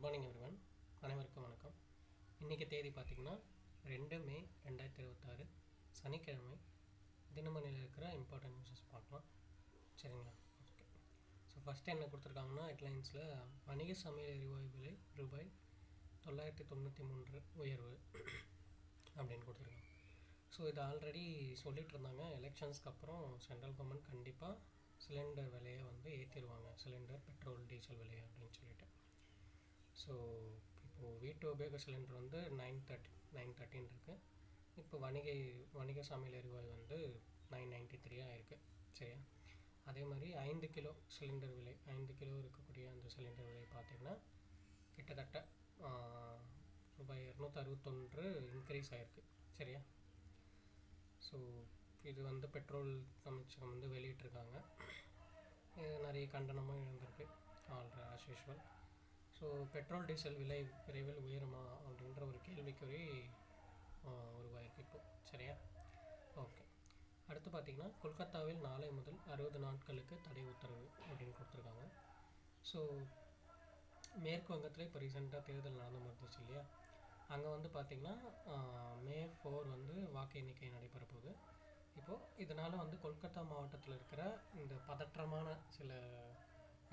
Morning everyone. அனைவருக்கும் வணக்கம். இன்றைக்கி தேதி பார்த்திங்கன்னா 2 மே 2026 சனிக்கிழமை. தினமணியில் இருக்கிற இம்பார்ட்டன்ட் நியூஸஸ் பார்க்கலாம். சரிங்களா? ஓகே. ஸோ ஃபஸ்ட்டு என்ன கொடுத்துருக்காங்கன்னா, ஹெட்லைன்ஸில் வணிக சமையல் எரிவாயு விலை ரூபாய் 993 உயர்வு அப்படின்னு கொடுத்துருக்காங்க. ஸோ இது ஆல்ரெடி சொல்லிகிட்டு இருந்தாங்க. எலெக்ஷன்ஸ்க்கு அப்புறம் சென்ட்ரல் கவர்மெண்ட் கண்டிப்பாக சிலிண்டர் விலையை வந்து ஏற்றிடுவாங்க, சிலிண்டர் பெட்ரோல் டீசல் விலையை அப்படின்னு சொல்லிட்டு. ஸோ இப்போது வீட்டு உபயோக சிலிண்டர் வந்து 913 இருக்குது. இப்போ வணிக சமையல் எரிவாயு வந்து 993 ஆயிருக்கு. சரியா? அதே மாதிரி 5 கிலோ சிலிண்டர் விலை, 5 கிலோ இருக்கக்கூடிய அந்த சிலிண்டர் விலை பார்த்திங்கன்னா கிட்டத்தட்ட ரூபாய் 261 இன்க்ரீஸ் ஆகிருக்கு. சரியா? ஸோ இது வந்து பெட்ரோல் அமைச்சகம் வந்து வெளியிட்டிருக்காங்க. இது நிறைய கண்டனமும் இருந்திருக்கு as usual. So petrol diesel விலை விரைவில் உயருமா அப்படின்ற ஒரு கேள்விக்குறி உருவாயிருக்கு இப்போது. சரியா? ஓகே. அடுத்து பார்த்திங்கன்னா, கொல்கத்தாவில் நாளை முதல் 60 நாட்களுக்கு தடை உத்தரவு அப்படின்னு கொடுத்துருக்காங்க. ஸோ மேற்கு வங்கத்தில் இப்போ ரீசெண்டாக தேர்தல் நடந்து முடிஞ்சிச்சு இல்லையா? அங்கே வந்து பார்த்திங்கன்னா May 4 வந்து வாக்கு எண்ணிக்கை நடைபெற போகுது. இப்போது இதனால் வந்து கொல்கத்தா மாவட்டத்தில் இருக்கிற இந்த பதற்றமான சில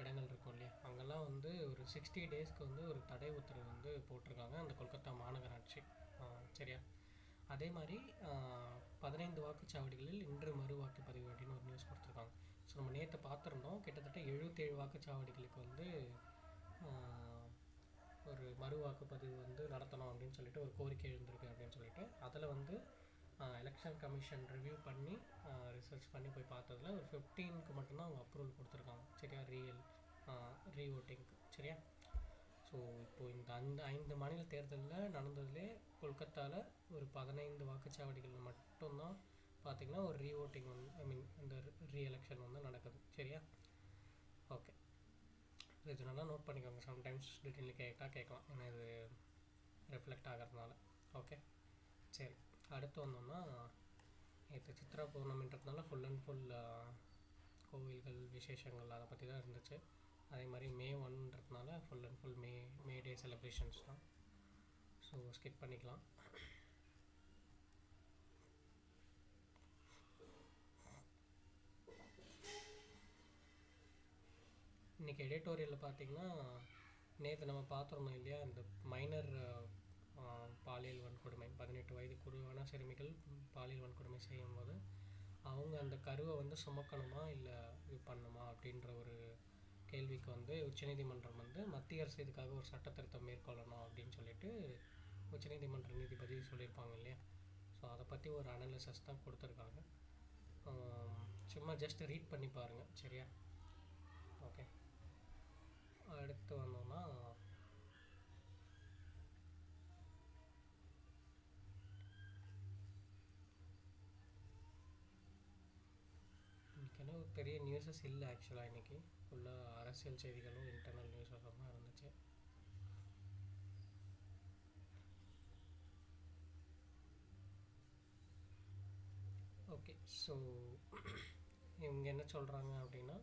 இடங்கள் இருக்கும் இல்லையா, அங்கெல்லாம் வந்து ஒரு 60 டேஸ்க்கு வந்து ஒரு தடை உத்தரவு வந்து போட்டிருக்காங்க அந்த கொல்கத்தா மாநகராட்சி. சரியா? அதே மாதிரி 15 வாக்குச்சாவடிகளில் இன்று மறு வாக்குப்பதிவு அப்படின்னு ஒரு நியூஸ் கொடுத்துருக்காங்க. ஸோ நம்ம நேற்று பார்த்துருந்தோம், கிட்டத்தட்ட 77 வாக்குச்சாவடிகளுக்கு வந்து ஒரு மறு வாக்குப்பதிவு வந்து நடத்தணும் அப்படின்னு சொல்லிட்டு ஒரு கோரிக்கை எழுந்திருக்கு அப்படின்னு சொல்லிட்டு, அதில் வந்து எலெக்ஷன் கமிஷன் ரிவ்யூ பண்ணி ரிசர்ச் பண்ணி போய் பார்த்ததில் ஒரு 15க்கு மட்டும்தான் அவங்க அப்ரூவல் கொடுத்துருக்காங்க. சரியா? ரீஓட்டிங்க்கு. சரியா? ஸோ இப்போது இந்த 5 மாநில தேர்தலில் நடந்ததுலே கொல்கத்தாவில் ஒரு 15 வாக்குச்சாவடிகள் மட்டும்தான் பார்த்திங்கன்னா ஒரு ரீஓட்டிங் வந்து இந்த ரீஎலெக்ஷன் வந்து நடக்குது. சரியா? ஓகே. இது நல்லா நோட் பண்ணிக்கோங்க. சம்டைம்ஸ் டீட்டெயில் கேட்கலாம், ஏன்னா இது ரிஃப்ளெக்ட் ஆகிறதுனால. ஓகே, சரி. அடுத்து வந்தோம்னா, இப்போ சித்ரா பௌர்ணமின்றதுனால ஃபுல் அண்ட் ஃபுல் கோவில்கள் விசேஷங்கள் அதை பற்றி தான் இருந்துச்சு. அதே மாதிரி May 1ன்றதுனால full and full May Day celebrations தான். ஸோ ஸ்கிப் பண்ணிக்கலாம். இன்றைக்கி எடிட்டோரியலில் பார்த்திங்கன்னா, நேற்று நம்ம பார்த்துருந்தோம் இல்லையா, இந்த மைனர் பாலியல் வன்கொடுமை, 18 வயது குறைவான சிறுமிகள் பாலியல் வன்கொடுமை செய்யும்போது அவங்க அந்த கருவை வந்து சுமக்கணுமா இல்லை இது பண்ணணுமா அப்படின்ற ஒரு கேள்விக்கு வந்து உச்சநீதிமன்றம் வந்து மத்திய அரசு இதுக்காக ஒரு சட்டத்திருத்தம் மேற்கொள்ளணும் அப்படின்னு சொல்லிட்டு உச்சநீதிமன்ற நீதிபதி சொல்லியிருப்பாங்க இல்லையா. ஸோ அதை பற்றி ஒரு அனாலிசிஸ் தான் கொடுத்துருக்காங்க. சும்மா ஜஸ்ட் ரீட் பண்ணி பாருங்கள். சரியா? ஓகே. அடுத்து வந்தோம்னா, இன்றைக்கி பெரிய நியூஸஸ் இல்லை ஆக்சுவலாக. இன்றைக்கி ஃபுல்லாக அரசியல் செய்திகளும் இன்டர்னல் நியூஸஸும் தான் இருந்துச்சு. ஓகே. ஸோ இவங்க என்ன சொல்கிறாங்க அப்படின்னா,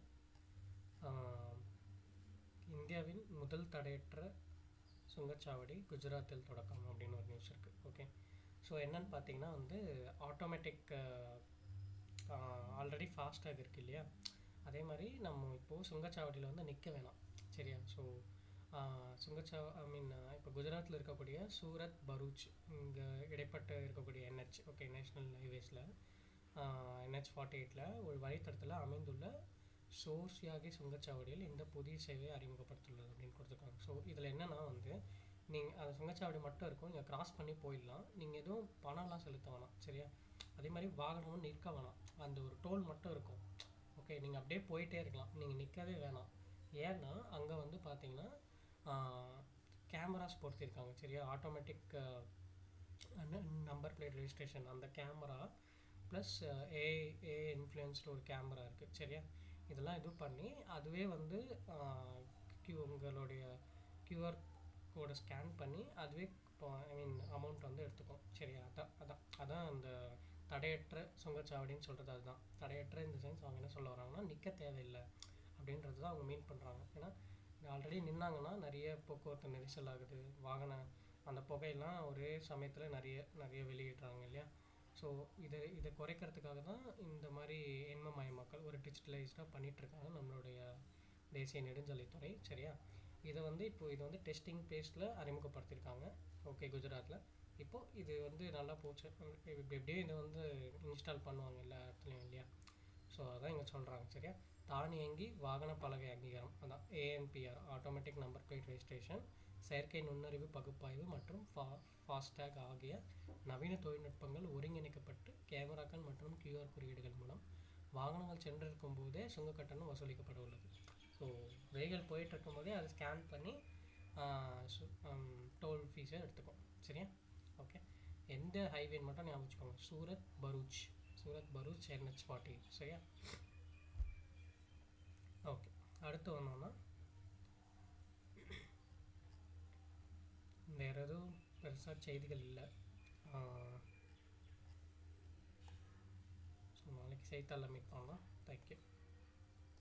இந்தியாவின் முதல் தடையற்ற சுங்கச்சாவடி குஜராத்தில் தொடக்கம் அப்படின்னு ஒரு நியூஸ் இருக்குது. ஓகே. ஸோ என்னன்னு பார்த்தீங்கன்னா வந்து ஆட்டோமேட்டிக் ஆல்ரெடி ஃபாஸ்டாக இருக்குது இல்லையா, அதே மாதிரி நம்ம இப்போது சுங்கச்சாவடியில் வந்து நிற்க வேணாம். சரியா? ஸோ இப்போ குஜராத்தில் இருக்கக்கூடிய சூரத் பரூச் இங்கே இடைப்பட்டு இருக்கக்கூடிய NH, ஓகே, நேஷ்னல் ஹைவேஸில் NH 48 ஒரு வழித்தடத்தில் அமைந்துள்ள சோர்ஸ்யாகி சுங்கச்சாவடியில் இந்த புதிய சேவையை அறிமுகப்படுத்துள்ளது அப்படின்னு கொடுத்துருக்காங்க. ஸோ இதில் என்னென்னா வந்து, நீங்கள் அந்த சுங்கச்சாவடி மட்டும் இருக்கும், நீங்கள் கிராஸ் பண்ணி போயிடலாம், நீங்கள் எதுவும் பணம்லாம் செலுத்த வேணாம். சரியா? அதே மாதிரி வாகனமும் நிற்க வேணாம், அந்த ஒரு டோல் மட்டும் இருக்கும். ஓகே, நீங்கள் அப்படியே போயிட்டே இருக்கலாம், நீங்கள் நிற்கவே வேணாம். ஏன்னா அங்கே வந்து பார்த்தீங்கன்னா கேமராஸ் பொறுத்திருக்காங்க. சரியா? ஆட்டோமேட்டிக் நம்பர் பிளேட் ரெஜிஸ்ட்ரேஷன், அந்த கேமரா ப்ளஸ் ஏ இன்ஃப்ளூயன்ஸ்டு ஒரு கேமரா இருக்குது. சரியா? இதெல்லாம் இது பண்ணி அதுவே வந்து உங்களுடைய QR கோடை ஸ்கேன் பண்ணி அதுவே அமௌண்ட் வந்து எடுத்துக்கும். சரியா? அதான் அந்த தடையற்ற சுங்கச்சாவடின்னு சொல்கிறது. அதுதான் தடையற்ற இந்த சென்ஸ். அவங்க என்ன சொல்ல வராங்கன்னா, நிற்க தேவையில்லை அப்படின்றது தான் அவங்க மீன் பண்ணுறாங்க. ஏன்னா ஆல்ரெடி நின்னாங்கன்னா நிறைய போக்குவரத்து நெரிசல் ஆகுது, வாகன அந்த புகையெல்லாம் ஒரே சமயத்தில் நிறைய நிறைய வெளியிடுறாங்க இல்லையா. ஸோ இதை குறைக்கிறதுக்காக தான் இந்த மாதிரி எண்மமயமாக்கல் ஒரு டிஜிட்டலைஸ்டாக பண்ணிகிட்ருக்காங்க நம்மளுடைய தேசிய நெடுஞ்சாலைத்துறை. சரியா, இதை வந்து இப்போது இது வந்து டெஸ்டிங் பேஸில் அறிமுகப்படுத்தியிருக்காங்க. ஓகே, குஜராத்தில் இப்போது இது வந்து நல்லா போச்சு. எப்படியோ இதை வந்து இன்ஸ்டால் பண்ணுவாங்க எல்லா இடத்துலையும் இல்லையா. ஸோ அதான் இங்கே சொல்கிறாங்க. சரியா, தானியங்கி வாகன பலகை அங்கீகாரம், அதான் ANPR, automatic number plate registration, செயற்கை நுண்ணறிவு பகுப்பாய்வு மற்றும் ஃபாஸ்டேக் ஆகிய நவீன தொழில்நுட்பங்கள் ஒருங்கிணைக்கப்பட்டு கேமராக்கள் மற்றும் QR குறியீடுகள் மூலம் வாகனங்கள் சென்றிருக்கும் போதே சுங்க கட்டணம் வசூலிக்கப்பட உள்ளது. ஸோ வெஹிக்கிள் போயிட்டுருக்கும் போதே அதை ஸ்கேன் பண்ணி டோல் ஃபீஸை எடுத்துக்கும். சரியா, ஓகே. எந்த ஹைவேன்னு மட்டும் ஞாபகம் வச்சுக்கோங்க, சூரத் பரூச் NH40. சரியா, ஓகே. அடுத்து வந்தோம்னா வேறு எதுவும் பெருசாக செய்திகள் இல்லை. ஸோ நாளைக்கு செய்தித்தாளில் மீட் பண்ணலாம். தேங்க்யூ.